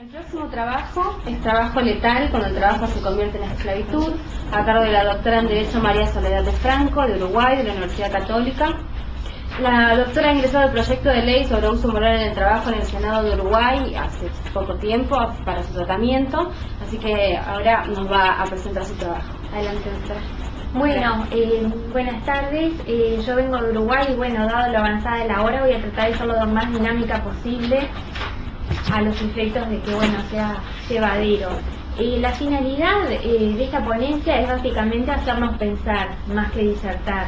El próximo trabajo es trabajo letal, cuando el trabajo se convierte en esclavitud, a cargo de la doctora en Derecho María Soledad de Franco, de Uruguay, de la Universidad Católica. La doctora ha ingresado el proyecto de ley sobre uso moral en el trabajo en el Senado de Uruguay hace poco tiempo para su tratamiento, así que ahora nos va a presentar su trabajo. Adelante, doctora. Bueno, buenas tardes. Yo vengo de Uruguay y bueno, dado lo avanzada de la hora, voy a tratar de ser lo más dinámica posible a los efectos de que bueno sea llevadero. La finalidad de esta ponencia es básicamente hacernos pensar más que disertar.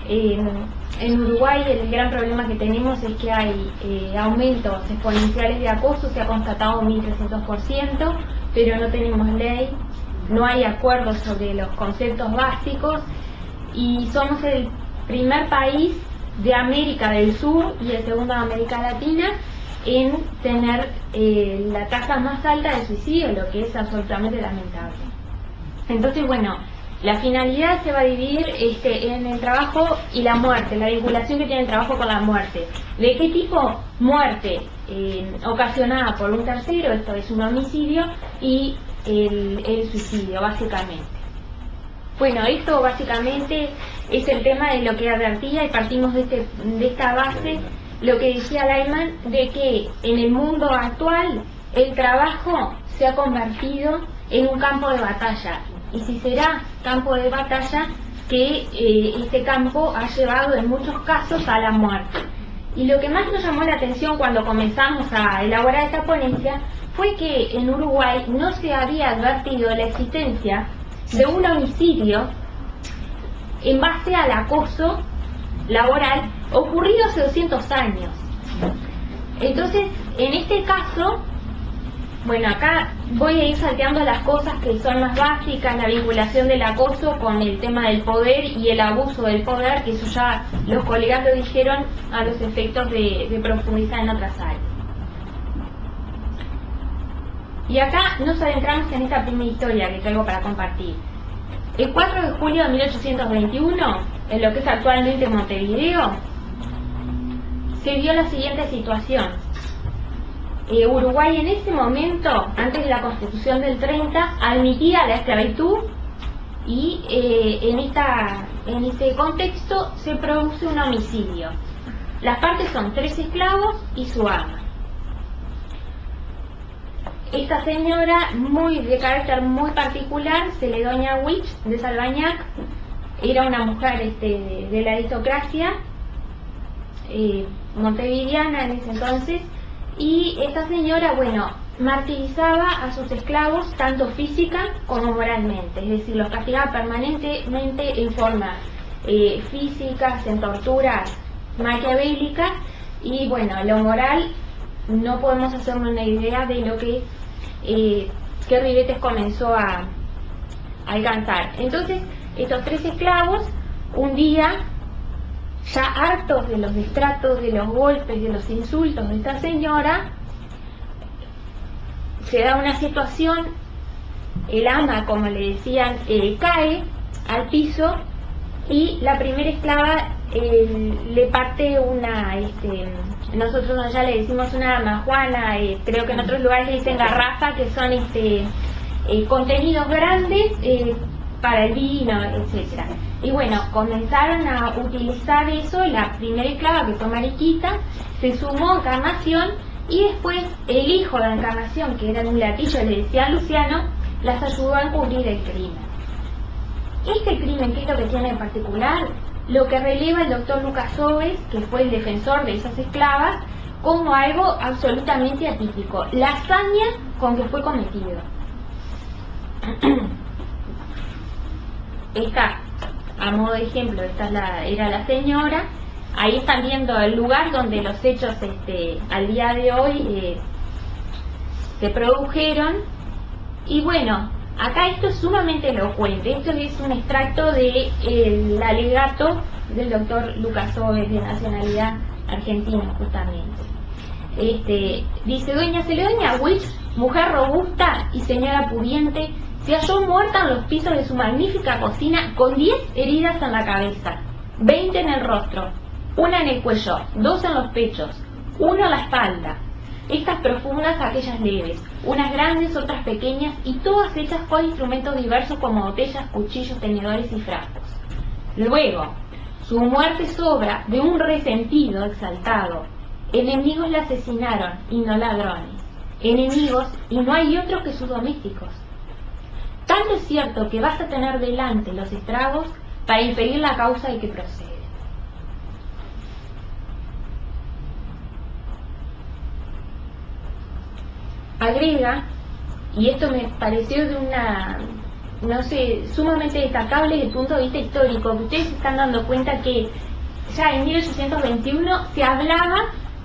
En Uruguay el gran problema que tenemos es que hay aumentos exponenciales de acoso, se ha constatado 1300%, pero no tenemos ley, no hay acuerdos sobre los conceptos básicos y somos el primer país de América del Sur y el segundo de América Latina en tener la tasa más alta de suicidio, lo que es absolutamente lamentable. Entonces, bueno, la finalidad se va a dividir en el trabajo y la muerte, la vinculación que tiene el trabajo con la muerte. ¿De qué tipo? Muerte ocasionada por un tercero, esto es un homicidio, y el suicidio, básicamente. Bueno, esto básicamente es el tema de lo que advertía y partimos de esta base, lo que decía Lyman, de que en el mundo actual el trabajo se ha convertido en un campo de batalla. Y si será campo de batalla, que este campo ha llevado en muchos casos a la muerte. Y lo que más nos llamó la atención cuando comenzamos a elaborar esta ponencia fue que en Uruguay no se había advertido la existencia de un homicidio en base al acoso laboral ocurrido hace 200 años. Entonces, en este caso, bueno, acá voy a ir salteando las cosas que son más básicas, la vinculación del acoso con el tema del poder y el abuso del poder, que eso ya los colegas lo dijeron a los efectos de profundizar en otras áreas. Y acá nos adentramos en esta primera historia que traigo para compartir. El 4 de julio de 1821, en lo que es actualmente Montevideo, se dio la siguiente situación. Uruguay en ese momento, antes de la Constitución del 30, admitía la esclavitud y en este contexto se produce un homicidio. Las partes son 3 esclavos y su ama. Esta señora, de carácter muy particular, Celedonía Witch de Salvañac, era una mujer de la aristocracia montevideana en ese entonces, y esta señora, bueno, martirizaba a sus esclavos tanto física como moralmente, es decir, los castigaba permanentemente en forma físicas, en torturas maquiavélicas, y bueno, lo moral no podemos hacernos una idea de lo que Ribetes comenzó a alcanzar. Entonces, estos 3 esclavos, un día, ya hartos de los destratos, de los golpes, de los insultos de esta señora, se da una situación, el ama, como le decían, cae al piso y la primera esclava le parte nosotros allá le decimos una majuana, creo que en otros lugares le dicen garrafa, que son contenidos grandes para el vino, etcétera. Y bueno, comenzaron a utilizar eso, la primera esclava, que fue Mariquita, se sumó a Encarnación, y después el hijo de Encarnación, que era un latillo, le decía Luciano, las ayudó a encubrir el crimen. Este crimen, ¿qué es lo que tiene en particular? Lo que releva el doctor Lucas Oves, que fue el defensor de esas esclavas, como algo absolutamente atípico, la hazaña con que fue cometido. Esta, a modo de ejemplo, era la señora. Ahí están viendo el lugar donde los hechos al día de hoy se produjeron. Y bueno, acá esto es sumamente elocuente. Esto es un extracto del alegato del doctor Lucas Oves, de nacionalidad argentina, justamente. Dice: doña Celedonía Witch, mujer robusta y señora pudiente, se halló muerta en los pisos de su magnífica cocina con 10 heridas en la cabeza, 20 en el rostro, una en el cuello, 2 en los pechos, 1 en la espalda. estas profundas, aquellas leves, unas grandes, otras pequeñas, y todas hechas con instrumentos diversos como botellas, cuchillos, tenedores y frascos. Luego, su muerte es obra de un resentido exaltado. Enemigos la asesinaron y no ladrones. Enemigos y no hay otros que sus domésticos. Tanto es cierto que basta tener delante los estragos para inferir la causa de que procede. Agrega, y esto me pareció de una, no sé, sumamente destacable desde el punto de vista histórico, que ustedes se están dando cuenta que ya en 1821 se hablaba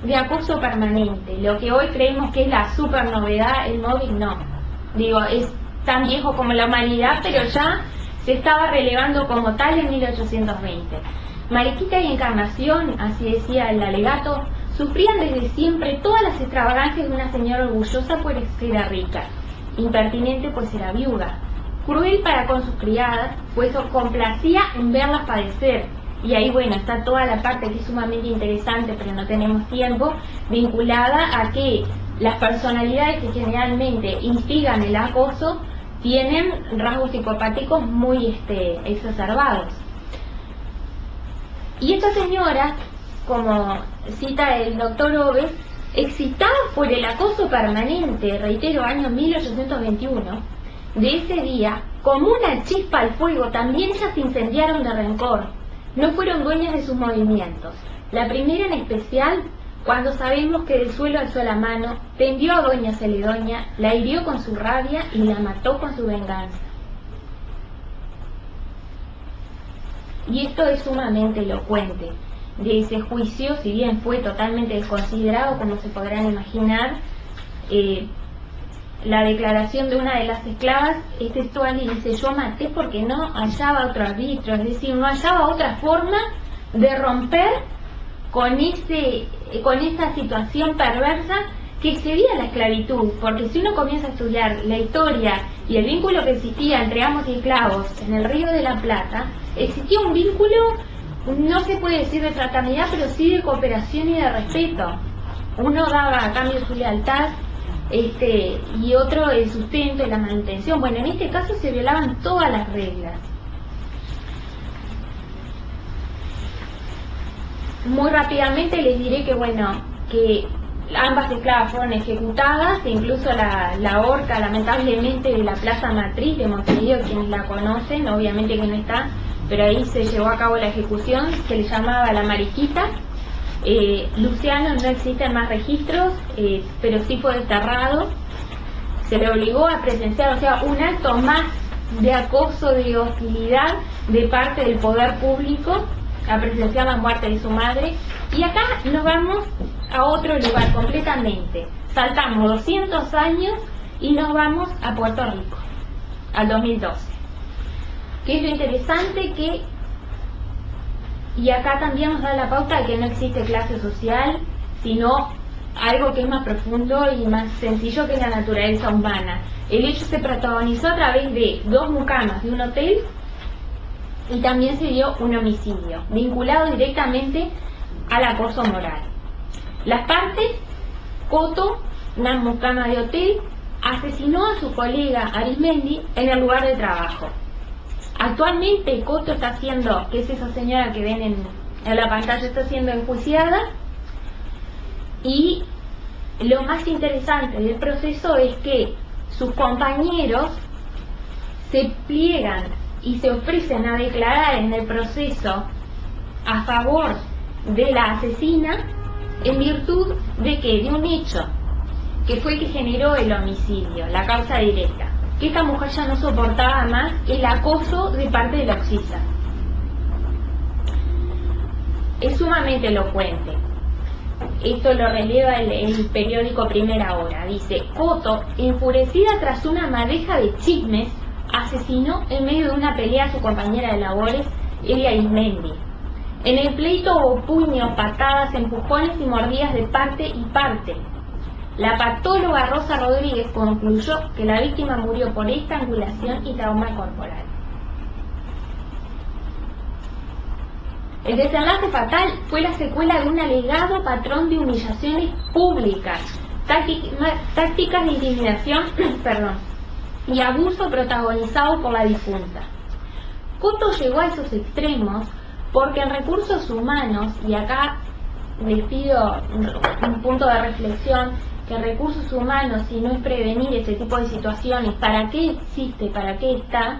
de acoso permanente, lo que hoy creemos que es la super novedad, el móvil no. Digo, es tan viejo como la humanidad, pero ya se estaba relevando como tal en 1820. Mariquita y Encarnación, así decía el alegato, sufrían desde siempre todas las extravagancias de una señora orgullosa pues era rica, impertinente pues era viuda, cruel para con sus criadas, pues complacía en verlas padecer. Y ahí, bueno, está toda la parte que es sumamente interesante, pero no tenemos tiempo, vinculada a que las personalidades que generalmente instigan el acoso tienen rasgos psicopáticos muy exacerbados. Y esta señora, como cita el doctor Oves, excitada por el acoso permanente, reitero, año 1821, de ese día, como una chispa al fuego, también ellas se incendiaron de rencor. No fueron dueñas de sus movimientos. La primera en especial, cuando sabemos que del suelo alzó la mano, tendió a doña Celedonía, la hirió con su rabia y la mató con su venganza. Y esto es sumamente elocuente de ese juicio, si bien fue totalmente desconsiderado, como se podrán imaginar. La declaración de una de las esclavas es textual y dice: yo maté porque no hallaba otro arbitrio, es decir, no hallaba otra forma de romper con esa situación perversa que excedía la esclavitud, porque si uno comienza a estudiar la historia y el vínculo que existía entre amos y esclavos en el Río de la Plata, existía un vínculo, no se puede decir de fraternidad, pero sí de cooperación y de respeto. Uno daba a cambio su lealtad, y otro el sustento y la manutención. Bueno, en este caso se violaban todas las reglas. Muy rápidamente les diré que, bueno, que ambas esclavas fueron ejecutadas, e incluso la horca, lamentablemente, de la Plaza Matriz de Montevideo, quienes la conocen, obviamente que no está, pero ahí se llevó a cabo la ejecución, se le llamaba la Mariquita. Luciano, no existen más registros, pero sí fue desterrado. Se le obligó a presenciar, o sea, un acto más de acoso, de hostilidad de parte del poder público, a presenciar la muerte de su madre. Y acá nos vamos a otro lugar completamente. Saltamos 200 años y nos vamos a Puerto Rico, al 2012. Que es lo interesante que... Y acá también nos da la pauta de que no existe clase social, sino algo que es más profundo y más sencillo que la naturaleza humana. El hecho se protagonizó a través de 2 mucamas de un hotel y también se dio un homicidio, vinculado directamente al acoso moral. Las partes: Coto, una mucama de hotel, asesinó a su colega Arismendi en el lugar de trabajo. Actualmente Coto está siendo, que es esa señora que ven en la pantalla, está siendo enjuiciada, y lo más interesante del proceso es que sus compañeros se pliegan y se ofrecen a declarar en el proceso a favor de la asesina en virtud de que, de un hecho que fue el que generó el homicidio, la causa directa, que esta mujer ya no soportaba más el acoso de parte de la oxisa. Es sumamente elocuente. Esto lo releva el periódico Primera Hora. Dice: Coto, enfurecida tras una madeja de chismes, asesinó en medio de una pelea a su compañera de labores, Elia Arismendi. En el pleito hubo puños, patadas, empujones y mordidas de parte y parte. La patóloga Rosa Rodríguez concluyó que la víctima murió por estrangulación y trauma corporal. El desenlace fatal fue la secuela de un alegado patrón de humillaciones públicas, tácticas de intimidación perdón, y abuso protagonizado por la difunta. Coto llegó a esos extremos porque en recursos humanos, y acá les pido un punto de reflexión, que recursos humanos, si no es prevenir ese tipo de situaciones, ¿para qué existe? ¿Para qué está?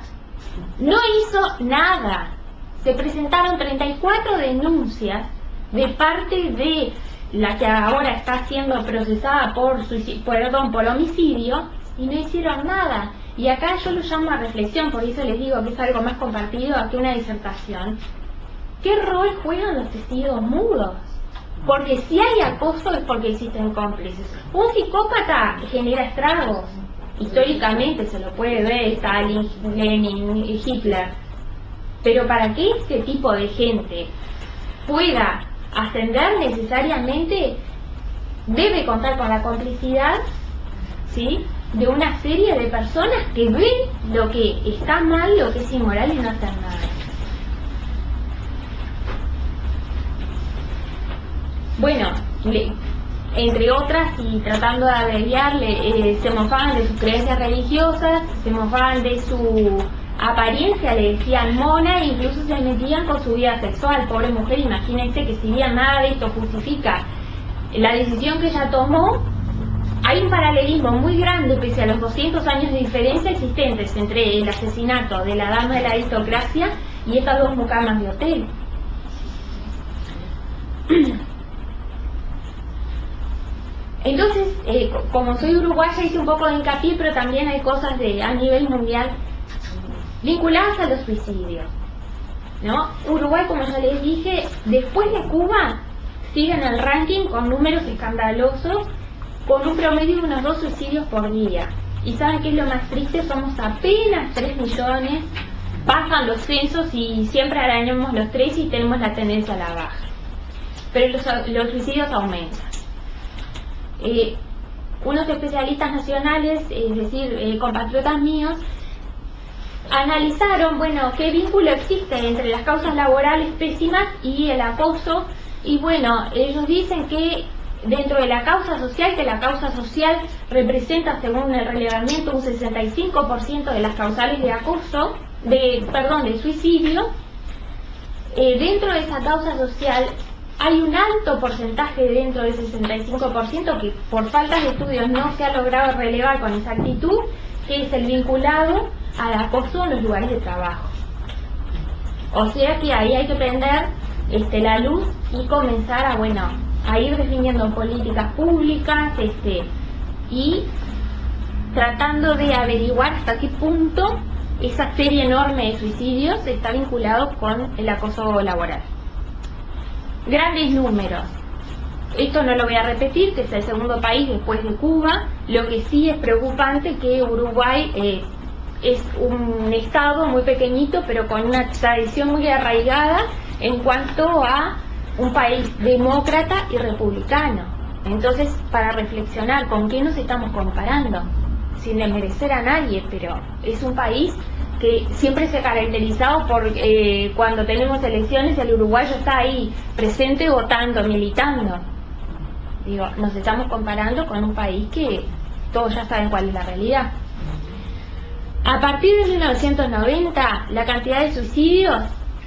No hizo nada. Se presentaron 34 denuncias de parte de la que ahora está siendo procesada por homicidio, y no hicieron nada. Y acá yo lo llamo a reflexión, por eso les digo que es algo más compartido que una disertación. ¿Qué rol juegan los testigos mudos? Porque si hay acoso es porque existen cómplices. Un psicópata genera estragos. Históricamente se lo puede ver Stalin, Lenin, Hitler. Pero para que este tipo de gente pueda ascender necesariamente debe contar con la complicidad, ¿sí?, de una serie de personas que ven lo que está mal, lo que es inmoral y no hacen nada. Bueno, entre otras, y tratando de abreviarle, se mofaban de sus creencias religiosas, se mofaban de su apariencia, le decían mona, e incluso se metían con su vida sexual. Pobre mujer, imagínense que si bien nada de esto justifica la decisión que ella tomó, hay un paralelismo muy grande, pese a los 200 años de diferencia existentes entre el asesinato de la dama de la aristocracia y estas dos mucamas de hotel. Entonces, como soy uruguaya, hice un poco de hincapié, pero también hay cosas a nivel mundial vinculadas a los suicidios, ¿no? Uruguay, como ya les dije, después de Cuba, sigue en el ranking con números escandalosos, con un promedio de unos 2 suicidios por día. Y ¿saben qué es lo más triste? Somos apenas 3 millones, bajan los censos y siempre arañamos los 3 y tenemos la tendencia a la baja. Pero los suicidios aumentan. Unos especialistas nacionales, es decir, compatriotas míos, analizaron, bueno, qué vínculo existe entre las causas laborales pésimas y el acoso, y bueno, ellos dicen que dentro de la causa social, que la causa social representa, según el relevamiento, un 65% de las causales de acoso, de suicidio. Dentro de esa causa social hay un alto porcentaje dentro de ese 65% que por falta de estudios no se ha logrado relevar con exactitud, que es el vinculado al acoso en los lugares de trabajo. O sea que ahí hay que prender la luz y comenzar a ir definiendo políticas públicas y tratando de averiguar hasta qué punto esa serie enorme de suicidios está vinculado con el acoso laboral. Grandes números. Esto no lo voy a repetir, que es el segundo país después de Cuba. Lo que sí es preocupante que Uruguay es un estado muy pequeñito, pero con una tradición muy arraigada en cuanto a un país demócrata y republicano. Entonces, para reflexionar con qué nos estamos comparando, sin desmerecer a nadie, pero es un país que siempre se ha caracterizado por cuando tenemos elecciones el uruguayo está ahí presente votando, militando. Digo, nos estamos comparando con un país que todos ya saben cuál es la realidad. A partir de 1990 la cantidad de suicidios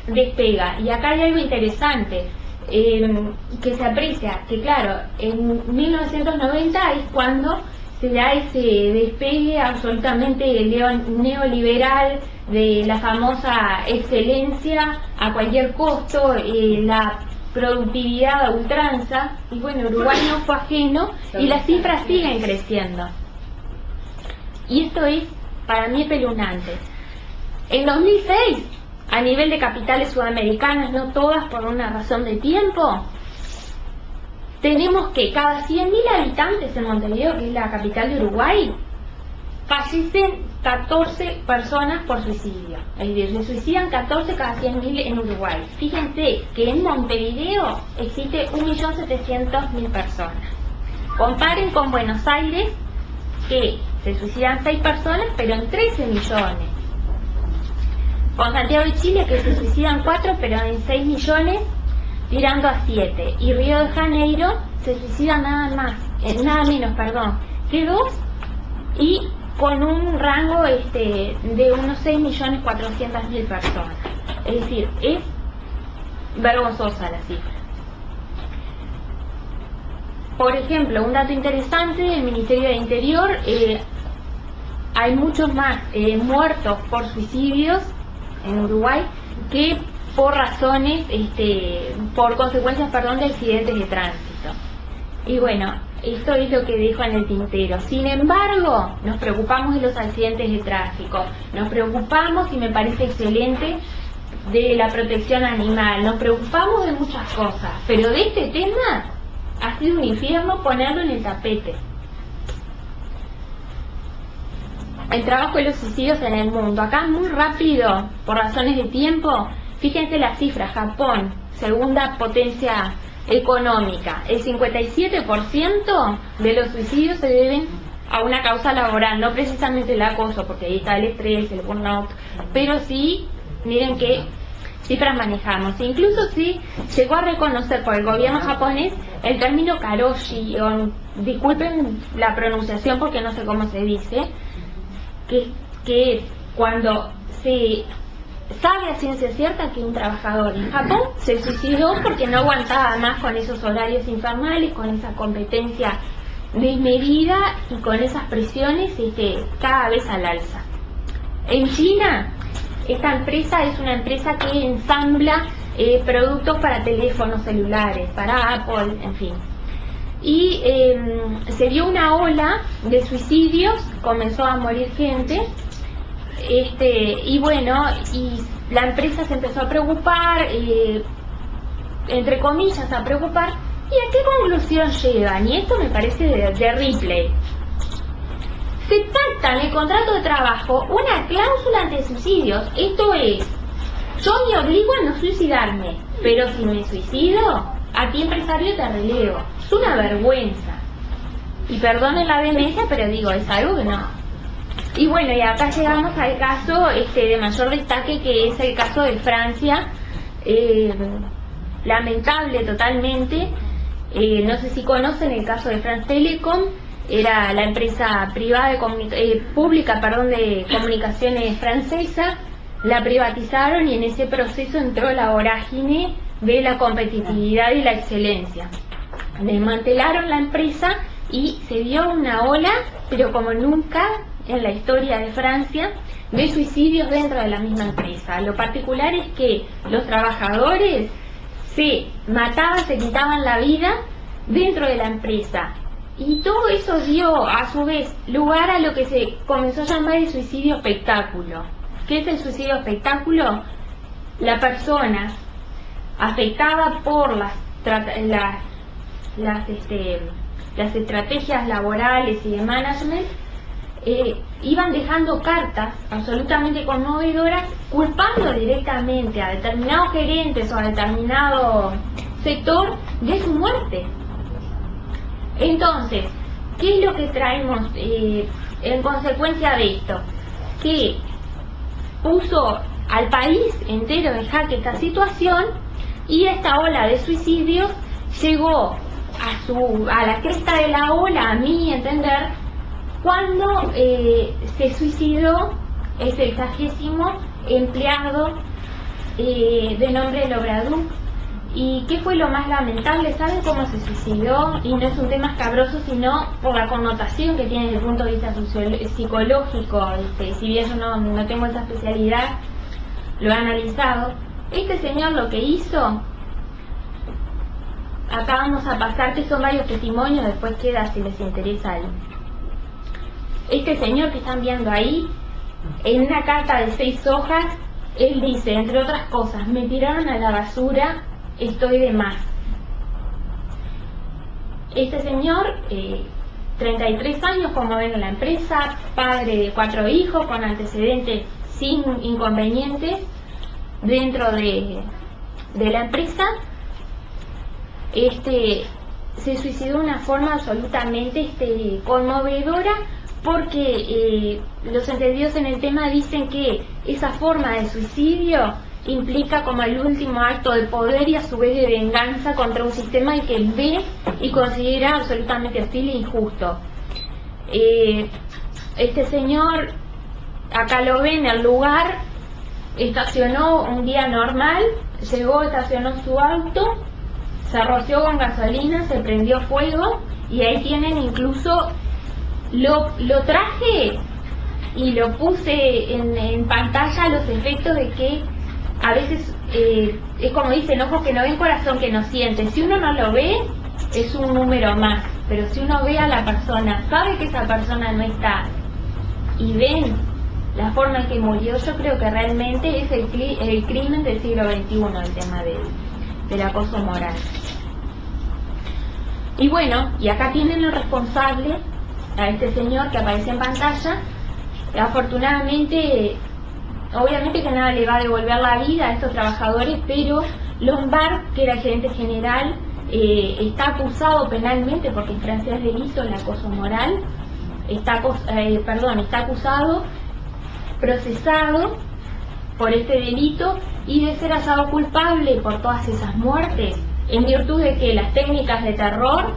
despega, y acá hay algo interesante que se aprecia, que claro, en 1990 es cuando se da ese despegue absolutamente neoliberal de la famosa excelencia a cualquier costo, la productividad a ultranza, y bueno, Uruguay no fue ajeno y las cifras siguen creciendo. Y esto es para mí espeluznante. En 2006, a nivel de capitales sudamericanas, no todas por una razón de tiempo, tenemos que cada 100.000 habitantes en Montevideo, que es la capital de Uruguay, fallecen 14 personas por suicidio. Es decir, se suicidan 14 cada 100.000 en Uruguay. Fíjense que en Montevideo existe 1.700.000 personas. Comparen con Buenos Aires, que se suicidan 6 personas, pero en 13 millones. Con Santiago de Chile, que se suicidan 4, pero en 6 millones, tirando a 7. Y Río de Janeiro se suicida nada más nada menos, perdón, que 2, y con un rango de unos 6.400.000 personas. Es decir, es vergonzosa la cifra. Por ejemplo, un dato interesante del Ministerio de Interior, hay muchos más muertos por suicidios en Uruguay que por razones, por consecuencias, perdón, de accidentes de tránsito. Y bueno, esto es lo que dejo en el tintero. Sin embargo, nos preocupamos de los accidentes de tráfico, nos preocupamos, y me parece excelente, de la protección animal, nos preocupamos de muchas cosas, pero de este tema ha sido un infierno ponerlo en el tapete. El trabajo de los suicidios en el mundo. Acá muy rápido, por razones de tiempo, fíjense las cifras. Japón, segunda potencia económica, el 57% de los suicidios se deben a una causa laboral, no precisamente el acoso, porque ahí está el estrés, el burnout, pero sí, miren qué cifras manejamos. Incluso sí llegó a reconocer por el gobierno japonés el término karoshi, disculpen la pronunciación porque no sé cómo se dice, que cuando se sabe a ciencia cierta que un trabajador en Japón se suicidó porque no aguantaba más con esos horarios infernales, con esa competencia desmedida y con esas presiones cada vez al alza. En China, esta empresa es una empresa que ensambla productos para teléfonos celulares, para Apple, en fin. Y se dio una ola de suicidios, comenzó a morir gente, y bueno, y la empresa se empezó a preocupar, entre comillas a preocupar, ¿y a qué conclusión llegan? Y esto me parece de Ripley. Se pacta en el contrato de trabajo una cláusula anti-suicidios, esto es, yo me obligo a no suicidarme, pero si me suicido, a ti empresario te relevo. Es una vergüenza. Y perdonen la vehemencia, pero digo, es algo que no. Y bueno, y acá llegamos al caso de mayor destaque, que es el caso de Francia, lamentable totalmente. No sé si conocen el caso de France Telecom, era la empresa privada pública de comunicaciones francesa, la privatizaron y en ese proceso entró la vorágine de la competitividad y la excelencia. Desmantelaron la empresa y se dio una ola, pero como nunca en la historia de Francia, de suicidios dentro de la misma empresa. Lo particular es que los trabajadores se mataban, se quitaban la vida dentro de la empresa. Y todo eso dio, a su vez, lugar a lo que se comenzó a llamar el suicidio espectáculo. ¿Qué es el suicidio espectáculo? La persona afectada por las estrategias laborales y de management, iban dejando cartas absolutamente conmovedoras culpando directamente a determinados gerentes o a determinado sector de su muerte. Entonces, ¿qué es lo que traemos en consecuencia de esto? Que puso al país entero en jaque esta situación, y esta ola de suicidios llegó a la cresta de la ola, a mi entender, cuando se suicidó el 60º empleado de nombre Lobradoux. ¿Y qué fue lo más lamentable? ¿Saben cómo se suicidó? Y no es un tema escabroso, sino por la connotación que tiene desde el punto de vista psicológico. Si bien yo no tengo esa especialidad, lo he analizado. Este señor lo que hizo, acá vamos a pasar, que son varios testimonios, después queda si les interesa ahí. Este señor que están viendo ahí, en una carta de 6 hojas, él dice, entre otras cosas, me tiraron a la basura, estoy de más. Este señor, 33 años, como ven en la empresa, padre de 4 hijos, con antecedentes sin inconvenientes dentro de la empresa, se suicidó de una forma absolutamente conmovedora, porque los entendidos en el tema dicen que esa forma de suicidio implica como el último acto de poder y a su vez de venganza contra un sistema que él ve y considera absolutamente hostil e injusto. Este señor, acá lo ven en el lugar, estacionó un día normal, llegó, estacionó su auto, se roció con gasolina, se prendió fuego y ahí tienen incluso, lo traje y lo puse en pantalla los efectos de que a veces es como dicen, ojos que no ven, corazón que no siente. Si uno no lo ve, es un número más, pero si uno ve a la persona, sabe que esa persona no está y ven la forma en que murió, yo creo que realmente es el crimen del siglo XXI, el tema del acoso moral. Y bueno, y acá tienen el responsable, a este señor que aparece en pantalla. Afortunadamente, obviamente que nada le va a devolver la vida a estos trabajadores, pero Lombard, que era el gerente general, está acusado penalmente, porque en Francia es delito el acoso moral, está acusado, procesado por este delito y de ser hallado culpable por todas esas muertes, en virtud de que las técnicas de terror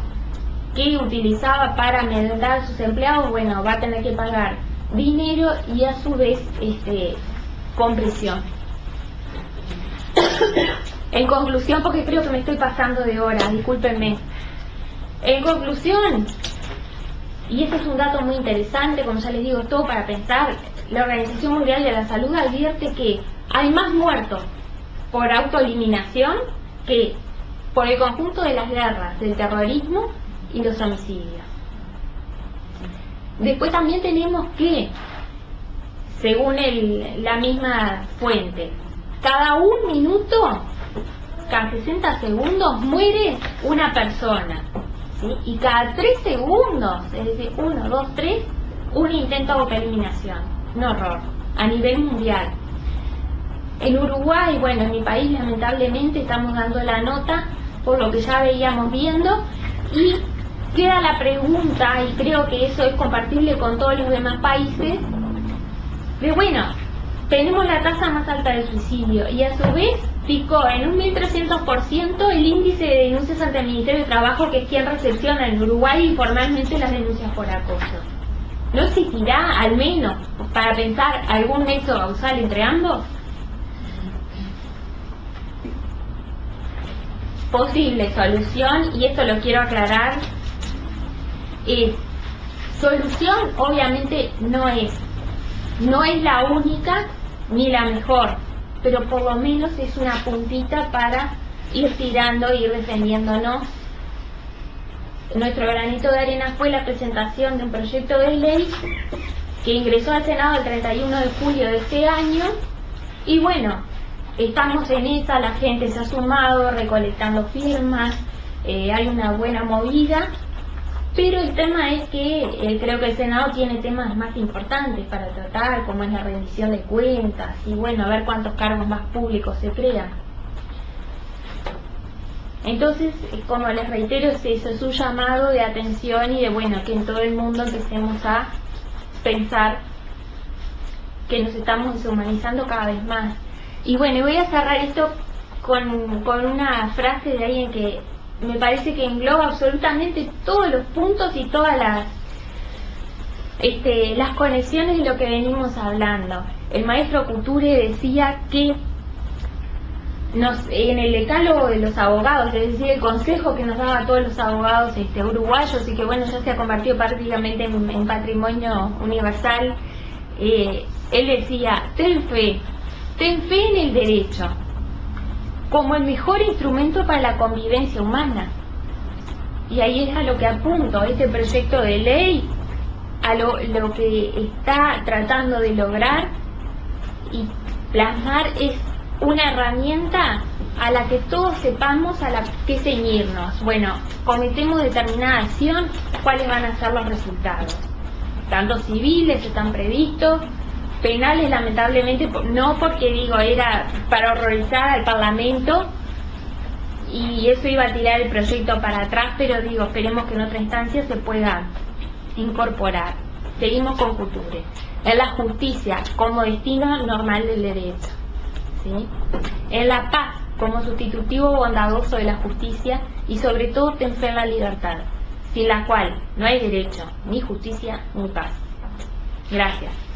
que utilizaba para amedrentar a sus empleados, bueno, va a tener que pagar dinero y a su vez con prisión. En conclusión, porque creo que me estoy pasando de hora, discúlpenme. En conclusión, y este es un dato muy interesante, como ya les digo, todo para pensar, la Organización Mundial de la Salud advierte que hay más muertos por autoeliminación que por el conjunto de las guerras, del terrorismo y los homicidios. Después también tenemos que, según la misma fuente, cada un minuto, cada 60 segundos muere una persona, ¿sí? Y cada 3 segundos, es decir, 1, 2, 3, un intento de autoeliminación. Un horror, a nivel mundial. En Uruguay, bueno, en mi país lamentablemente estamos dando la nota por lo que ya veíamos viendo, y queda la pregunta, y creo que eso es compartible con todos los demás países, de bueno, tenemos la tasa más alta de suicidio y a su vez picó en un 1300% el índice de denuncias ante el Ministerio de Trabajo, que es quien recepciona en Uruguay informalmente las denuncias por acoso. ¿No existirá, al menos, para pensar algún nexo causal entre ambos? Posible solución, y esto lo quiero aclarar, solución obviamente no es la única ni la mejor, pero por lo menos es una puntita para ir tirando, ir defendiéndonos. Nuestro granito de arena fue la presentación de un proyecto de ley que ingresó al Senado el 31 de julio de este año, y bueno, estamos en esa, la gente se ha sumado recolectando firmas, hay una buena movida, pero el tema es que creo que el Senado tiene temas más importantes para tratar, como es la rendición de cuentas y bueno, a ver cuántos cargos más públicos se crean. Entonces, como les reitero, eso es un llamado de atención y de bueno, que en todo el mundo empecemos a pensar que nos estamos deshumanizando cada vez más. Y bueno, voy a cerrar esto con una frase de alguien que me parece que engloba absolutamente todos los puntos y todas las conexiones de lo que venimos hablando. El maestro Couture decía que en el decálogo de los abogados, es decir, el consejo que nos daba a todos los abogados uruguayos, y que bueno, ya se ha convertido prácticamente en patrimonio universal, él decía: ten fe en el derecho como el mejor instrumento para la convivencia humana. Y ahí es a lo que apunto este proyecto de ley, a lo que está tratando de lograr y plasmar es una herramienta a la que todos sepamos a la que ceñirnos. Bueno, cometemos determinada acción, ¿cuáles van a ser los resultados? Tanto civiles están previstos, penales lamentablemente no, porque digo, era para horrorizar al Parlamento y eso iba a tirar el proyecto para atrás, pero digo, esperemos que en otra instancia se pueda incorporar. Seguimos con Couture. Es la justicia como destino normal del derecho. ¿sí? Es la paz como sustitutivo bondadoso de la justicia y sobre todo tensar la libertad, sin la cual no hay derecho, ni justicia, ni paz. Gracias.